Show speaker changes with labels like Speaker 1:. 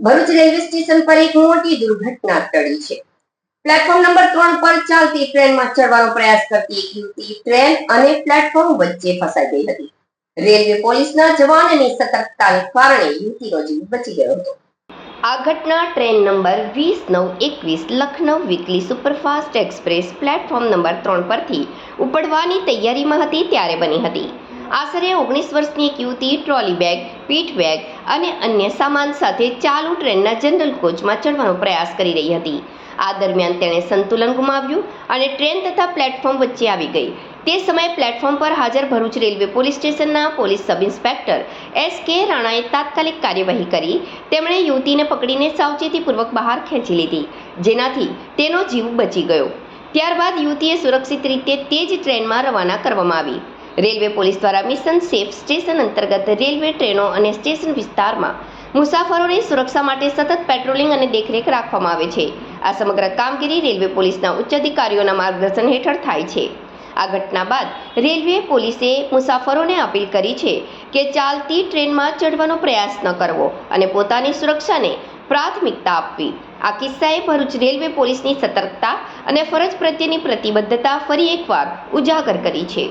Speaker 1: Bharuch railway station પર એક મોટી દુર્ઘટના ટળી છે. પ્લેટફોર્મ નંબર 3 પર ચાલતી ટ્રેનમાં ચડવાનો પ્રયાસ કરતી એક યુવતી ટ્રેન અને પ્લેટફોર્મ વચ્ચે ફસાઈ ગઈ હતી. રેલવે પોલીસના જવાનની સતર્કતાને કારણે યુવતીનો જીવ બચી ગયો હતો. આ ઘટના train number 20921 Lucknow weekly superfast express platform number 3 પરથી ઉપડવાની તૈયારીમાં હતી ત્યારે બની હતી. આશરે 19 વર્ષની એક યુવતી ટ્રોલી બેગ, પીઠ બેગ અને અન્ય સામાન સાથે ચાલુ ટ્રેનના જનરલ કોચમાં ચડવાનો પ્રયાસ કરી રહી હતી. આ દરમિયાન તેણે સંતુલન ગુમાવ્યું અને ટ્રેન તથા પ્લેટફોર્મ વચ્ચે આવી ગઈ. તે સમયે પ્લેટફોર્મ પર હાજર ભરૂચ રેલવે પોલીસ સ્ટેશનના પોલીસ સબ ઇન્સ્પેક્ટર S.K. રાણાએ તાત્કાલિક કાર્યવાહી કરી. તેમણે યુવતીને પકડીને સાવચેતીપૂર્વક બહાર ખેંચી લીધી, જેનાથી તેનો જીવ બચી ગયો. ત્યારબાદ યુવતીએ સુરક્ષિત રીતે તે જ ટ્રેનમાં રવાના કરવામાં આવી. રેલવે પોલીસ દ્વારા મિશન સેફ સ્ટેશન અંતર્ગત રેલવે ટ્રેનો અને સ્ટેશન વિસ્તારમાં મુસાફરોની સુરક્ષા માટે સતત પેટ્રોલિંગ અને દેખરેખ રાખવામાં આવે છે. આ સમગ્ર કામગીરી રેલવે પોલીસના ઉચ્ચ અધિકારીઓના માર્ગદર્શન હેઠળ થાય છે. આ ઘટના બાદ રેલવે પોલીસે મુસાફરોને અપીલ કરી છે કે ચાલતી ટ્રેનમાં ચડવાનો પ્રયાસ ન કરવો અને પોતાની સુરક્ષાને પ્રાથમિકતા આપવી. આ કિસ્સાએ ભરૂચ રેલવે પોલીસની સતર્કતા અને ફરજ પ્રત્યેની પ્રતિબદ્ધતા ફરી એકવાર ઉજાગર કરી છે.